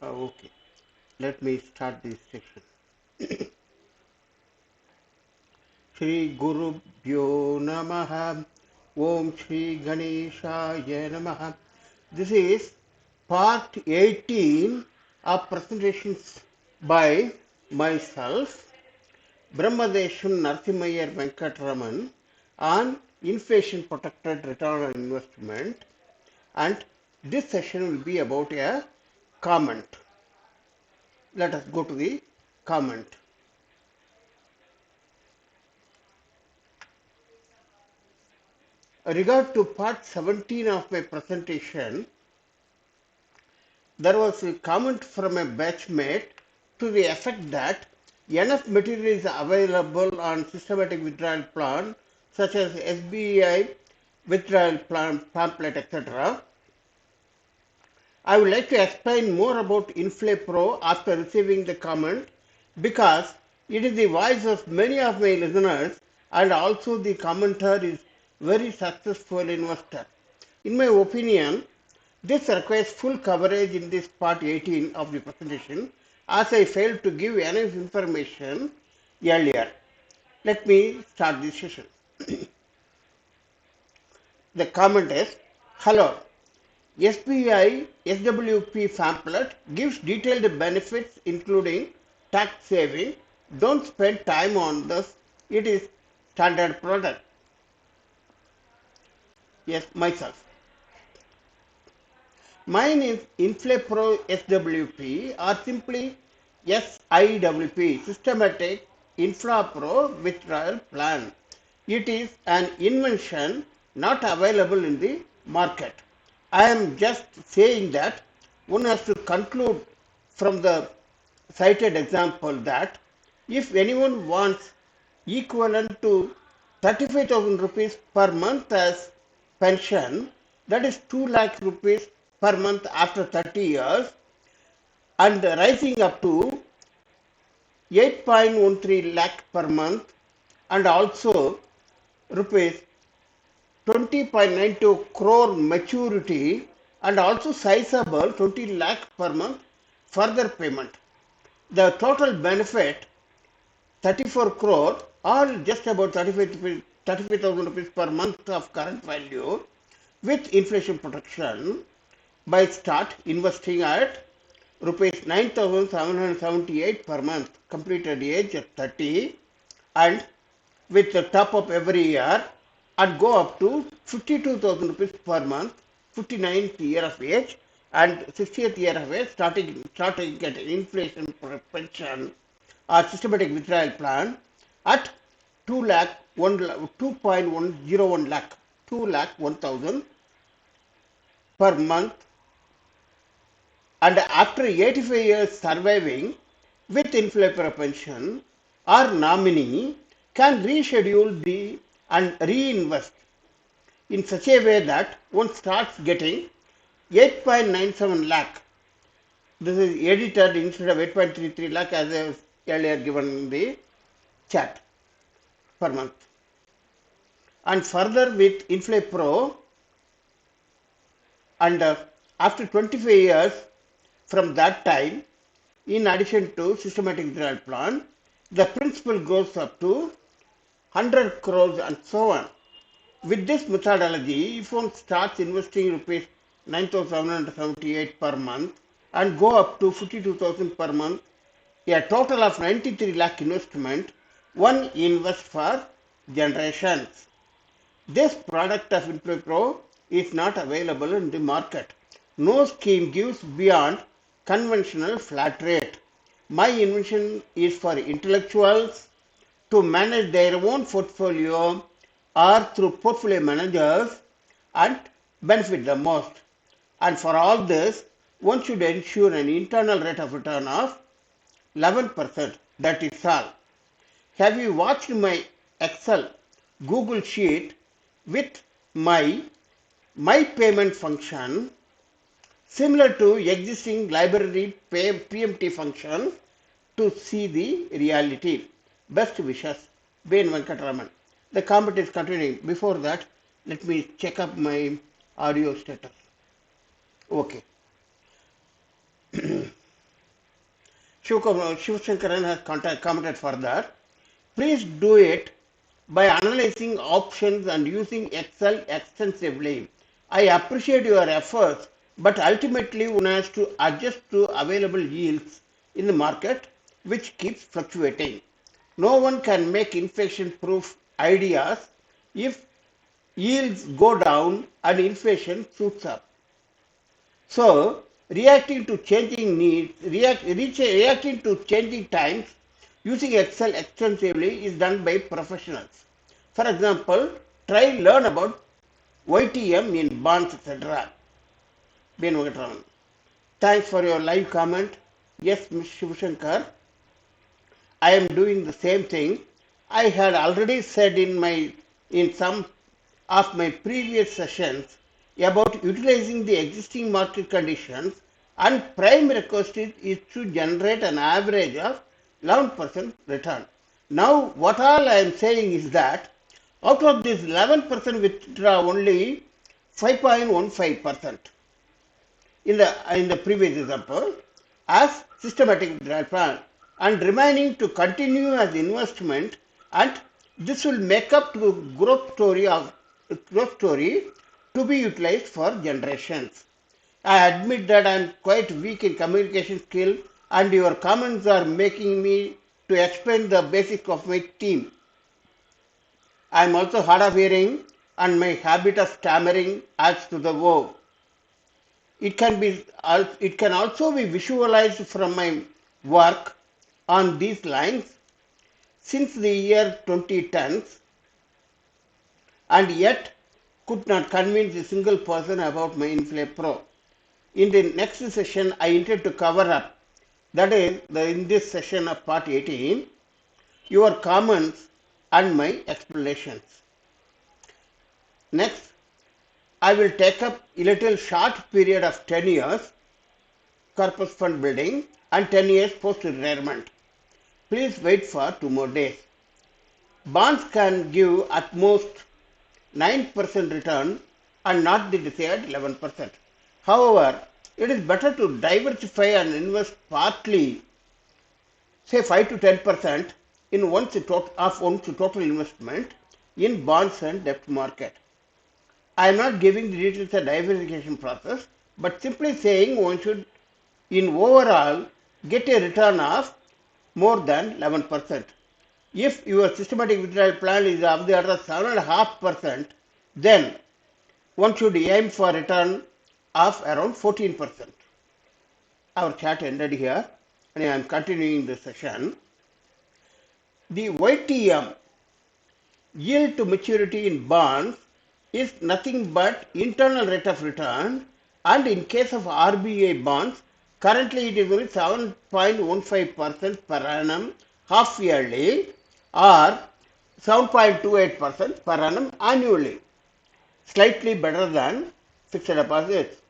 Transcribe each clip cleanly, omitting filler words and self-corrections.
Okay, let me start this section. Shri Guru Bhyo Namaha Om Shri Ganeshaya Namaha. This is part 18 of presentations by myself, Brahmadesham Narsimhayar Venkataraman, on inflation protected return on investment, and this session will be about a comment. Let us go to the comment. Regard to part 17 of my presentation, there was a comment from a batchmate to the effect that enough material is available on systematic withdrawal plan such as SBI withdrawal plan pamphlet, etc. I would like to explain more about InflayPro after receiving the comment because it is the voice of many of my listeners and also the commenter is very successful investor. In my opinion, this requires full coverage in this part 18 of the presentation as I failed to give enough information earlier. Let me start this session. The comment is, hello, SBI SWP pamphlet gives detailed benefits including tax saving. Don't spend time on this. It is standard product. Yes, myself. Mine is InflayPro SWP or simply SIWP, Systematic InfraPro Withdrawal Plan. It is an invention not available in the market. I am just saying that one has to conclude from the cited example that if anyone wants equivalent to 35,000 rupees per month as pension, that is 2 lakh rupees per month after 30 years and rising up to 8.13 lakh per month and also rupees 20.92 crore maturity and also sizable 20 lakh per month further payment. The total benefit 34 crore or just about 35,000 rupees per month of current value with inflation protection by start investing at rupees 9,778 per month, completed age at 30 and with the top up every year and go up to 52,000 rupees per month, 59th year of age and 60th year of age starting at inflation pension or systematic withdrawal plan at 2 lakh 2.101 lakh 2 lakh 1,000 per month and after 85 years surviving with inflator pension or nominee can reschedule the and reinvest in such a way that one starts getting 8.97 lakh. This is edited instead of 8.33 lakh as I was earlier given in the chat per month. And further with InflayPro and after 25 years from that time, in addition to systematic withdrawal plan, the principal goes up to 100 crores and so on. With this methodology, if one starts investing rupees 9,778 per month and go up to 52,000 per month, a total of 93 lakh investment, one invests for generations. This product of InflayPro is not available in the market. No scheme gives beyond conventional flat rate. My invention is for intellectuals to manage their own portfolio or through portfolio managers and benefit the most. And for all this, one should ensure an internal rate of return of 11%. That is all. Have you watched my Excel Google Sheet with my payment function similar to existing library PMT function to see the reality? Best wishes, Ben Venkataraman. The comment is continuing. Before that, let me check up my audio status. Okay. Shivshankaran has commented further. Please do it by analyzing options and using Excel extensively. I appreciate your efforts, but ultimately one has to adjust to available yields in the market, which keeps fluctuating. No one can make inflation-proof ideas if yields go down and inflation shoots up. So, reacting to changing times using Excel extensively is done by professionals. For example, try learn about YTM in bonds, etc. Venkataraman. Thanks for your live comment. Yes, Ms. Shivashankar, I am doing the same thing. I had already said in some of my previous sessions about utilizing the existing market conditions, and prime request is to generate an average of 11% return. Now what all I am saying is that out of this 11% withdraw only 5.15% in the previous example as systematic withdrawal plan, and remaining to continue as investment, and this will make up to growth story to be utilized for generations. I admit that I am quite weak in communication skill, and your comments are making me to explain the basics of my team. I am also hard of hearing, and my habit of stammering adds to the woe. It can also be visualized from my work on these lines since the year 2010s, and yet could not convince a single person about my Inflay Pro. In the next session, I intend to cover up, that is, in this session of part 18, your comments and my explanations. Next, I will take up a little short period of 10 years corpus fund building and 10 years post-retirement. Please wait for 2 more days. Bonds can give at most 9% return and not the desired 11%. However, it is better to diversify and invest partly, say 5 to 10% in one's total investment in bonds and debt market. I am not giving the details of diversification process, but simply saying one should in overall get a return of more than 11%. If your systematic withdrawal plan is of the order of 7.5%, then one should aim for a return of around 14%. Our chat ended here, and I am continuing the session. The YTM, yield to maturity in bonds, is nothing but internal rate of return, and in case of RBI bonds, currently it is only 7.15% per annum half yearly or 7.28% per annum annually, slightly better than fixed deposits.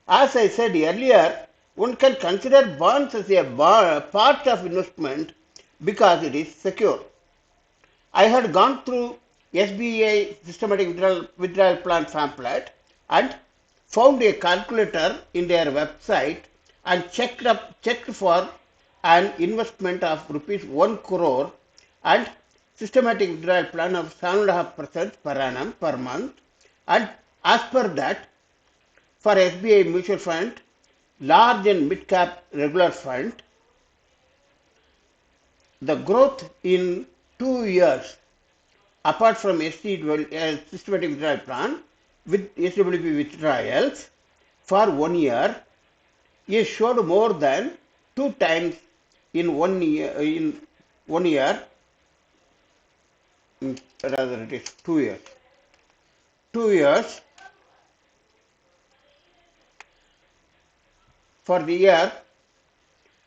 As I said earlier, one can consider bonds as a part of investment because it is secure. I had gone through SBI systematic withdrawal plan pamphlet and found a calculator in their website and checked for an investment of rupees 1 crore and systematic withdrawal plan of 7.5% per annum per month, and as per that, for SBI mutual fund, large and mid cap regular fund, the growth in 2 years apart from systematic withdrawal plan with SWP withdrawals for 1 year is showed more than 2 times in 1 year, rather it is 2 years. 2 years for the year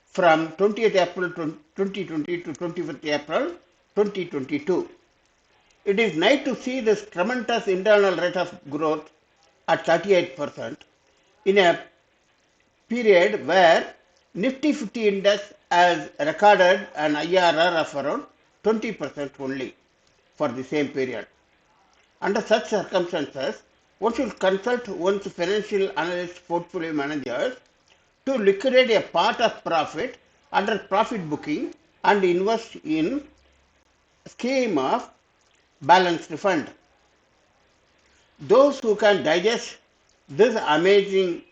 from 20th April 2020 to 25th April 2022. It is nice to see this tremendous internal rate of growth at 38% in a period where Nifty 50 index has recorded an IRR of around 20% only for the same period. Under such circumstances, one should consult one's financial analyst portfolio managers to liquidate a part of profit under profit booking and invest in scheme of balanced fund. Those who can digest this amazing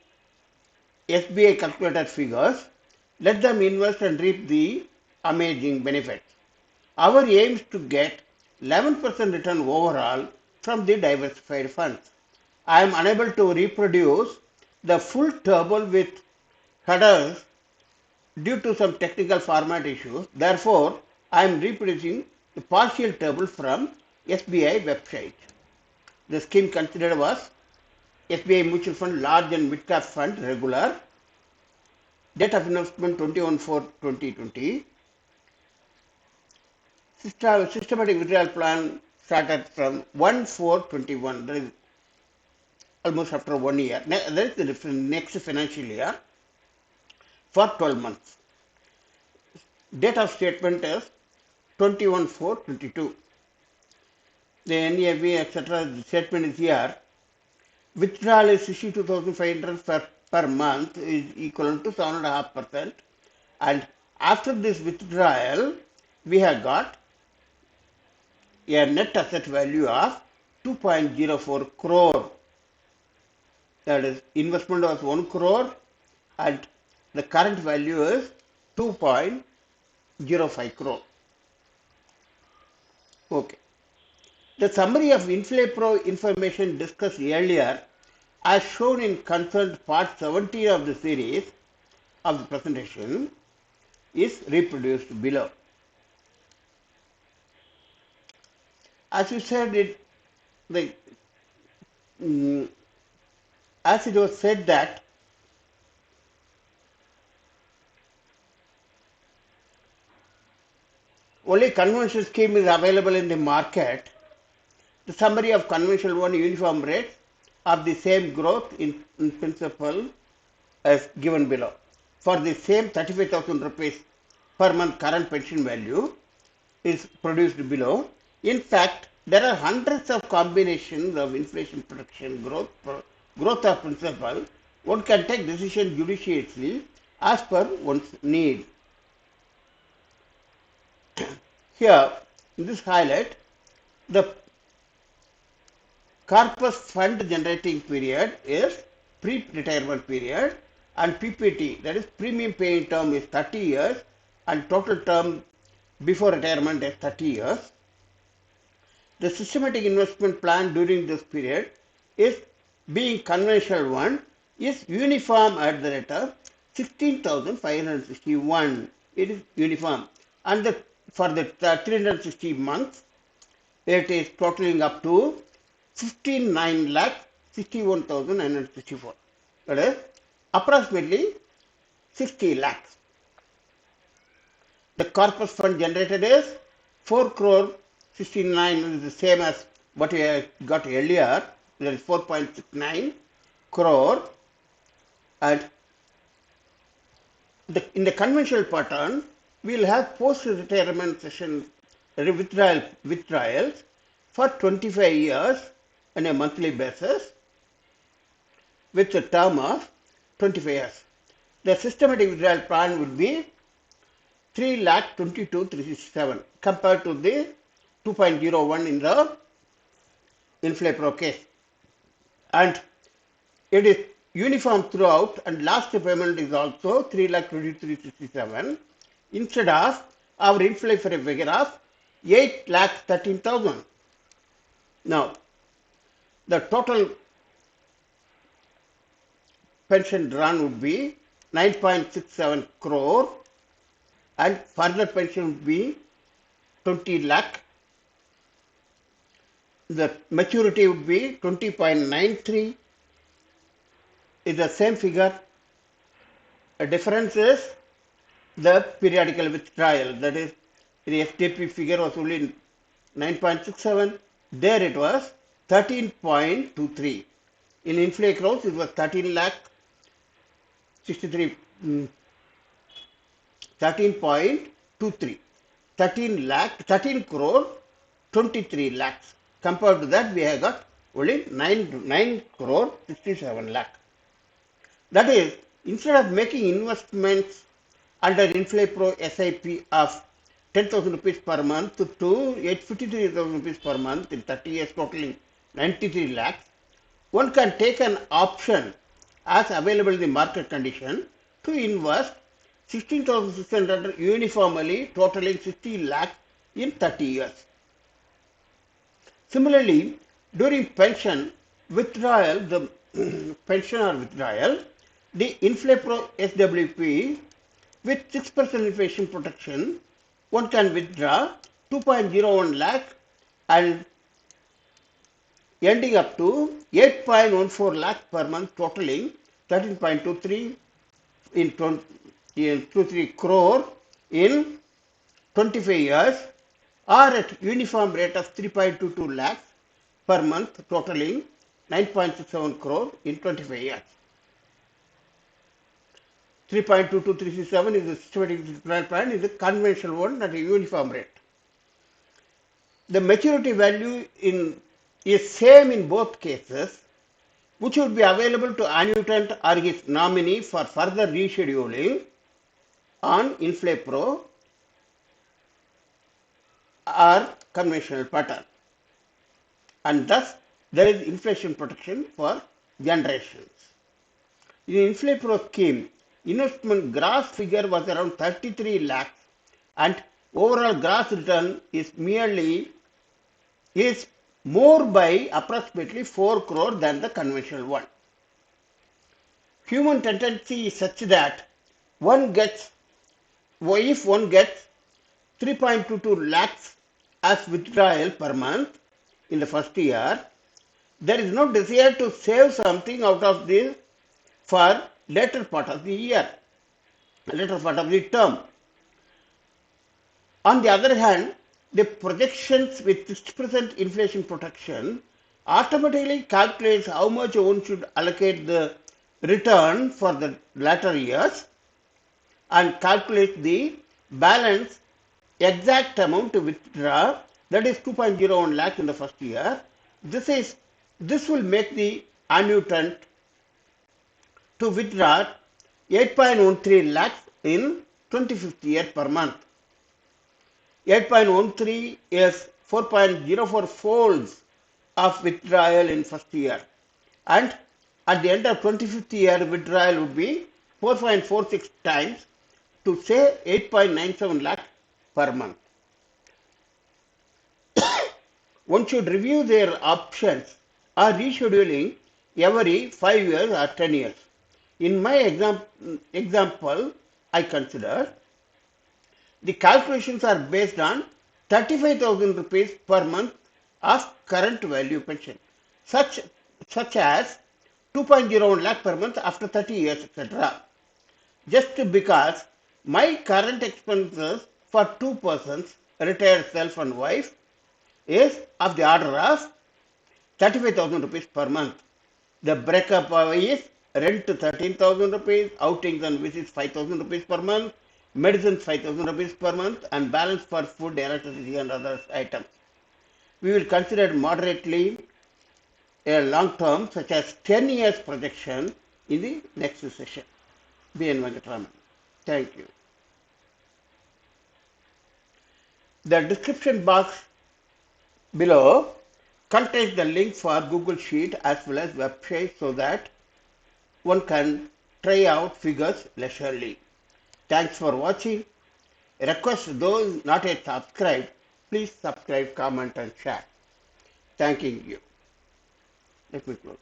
SBI calculated figures, let them invest and reap the amazing benefits. Our aim is to get 11% return overall from the diversified funds. I am unable to reproduce the full table with headers due to some technical format issues. Therefore, I am reproducing the partial table from SBI website. The scheme considered was SBI Mutual Fund Large and Mid Cap Fund Regular. Date of investment 21/4/2020. Systematic withdrawal plan started from 1/4/21. That is almost after 1 year. That is the next financial year for 12 months. Date of statement is 21/4/22. The NAV, etc. The statement is here. Withdrawal is 62,500 per month is equivalent to 7.5%. And after this withdrawal, we have got a net asset value of 2.04 crore. That is, investment was 1 crore and the current value is 2.05 crore. Okay. The summary of InflaPro information discussed earlier, as shown in concerned part 17 of the series of the presentation, is reproduced below. As you said, as it was said that only conventional scheme is available in the market. The summary of conventional one uniform rates of the same growth in principal as given below. For the same 35,000 rupees per month current pension value is produced below. In fact, there are hundreds of combinations of inflation protection growth of principal. One can take decision judiciously as per one's need. Here, in this highlight, the corpus fund generating period is pre-retirement period and PPT, that is premium paying term, is 30 years and total term before retirement is 30 years. The systematic investment plan during this period is being conventional one is uniform at the rate of 16,561. It is uniform. And for the 360 months, it is totaling up to 59,61,964. That is approximately 60 lakhs. The corpus fund generated is 4 crore 69, is the same as what we got earlier, that is 4.69 crore. And in the conventional pattern, we will have post-retirement session withdrawals for 25 years on a monthly basis with a term of 25 years. The systematic withdrawal plan would be 3,22,367 compared to the 2.01 in the InflaPro case. And it is uniform throughout, and last payment is also 3,23,367 instead of our InflaPro figure of 8,13,000. Now, the total pension drawn would be 9.67 crore and further pension would be 20 lakh. The maturity would be 20.93. Is the same figure. A difference is the periodical withdrawal. That is, the FTP figure was only 9.67. There it was 13.23. In InflaPro, it was 13 lakh 63. 13.23. 13 crore 23 lakhs. Compared to that, we have got only 9 crore 67 lakh. That is, instead of making investments under InflePro SIP of 10,000 rupees per month to 853,000 rupees per month in 30 years, totaling 93 lakhs. One can take an option as available in the market condition to invest 16,600 uniformly, totaling 60 lakhs in 30 years. Similarly, during pension withdrawal, the pension or withdrawal, the InflePro SWP with 6% inflation protection, one can withdraw 2.01 lakh and ending up to 8.14 lakh per month, totaling 13.23 in 23 crore in 25 years, or at uniform rate of 3.22 lakhs per month, totaling 9.67 crore in 25 years. 3.22367 is the systematic withdrawal plan, is the conventional one at a uniform rate. The maturity value is same in both cases, which would be available to annuitant or his nominee for further rescheduling on InflePro or conventional pattern. And thus, there is inflation protection for generations. In the InflePro scheme, investment gross figure was around 33 lakhs and overall gross return is more by approximately 4 crore than the conventional one. Human tendency is such that if one gets 3.22 lakhs as withdrawal per month in the first year, there is no desire to save something out of this for later part of the year, later part of the term. On the other hand, the projections with 6% inflation protection automatically calculates how much one should allocate the return for the latter years and calculates the balance exact amount to withdraw, that is 2.01 lakh in the first year. This will make the annuitant to withdraw 8.13 lakhs in 25th year per month. 8.13 is 4.04 folds of withdrawal in first year, and at the end of 25th year withdrawal would be 4.46 times to say 8.97 lakh per month. One should review their options or rescheduling every 5 years or 10 years. In my example, I consider the calculations are based on 35,000 rupees per month of current value pension, such as 2.01 lakh per month after 30 years, etc. Just because my current expenses for two persons, retired self and wife, is of the order of 35,000 rupees per month. The breakup is rent 13,000 rupees, outings and visits 5,000 rupees per month, medicine 5,000 rupees per month, and balance for food, electricity and other items. We will consider moderately a long term such as 10 years projection in the next session. B.N. Venkataraman. Thank you. The description box below contains the link for Google Sheet as well as website so that one can try out figures leisurely. Thanks for watching. Request those not yet subscribed, please subscribe, comment and share. Thanking you. Let me close.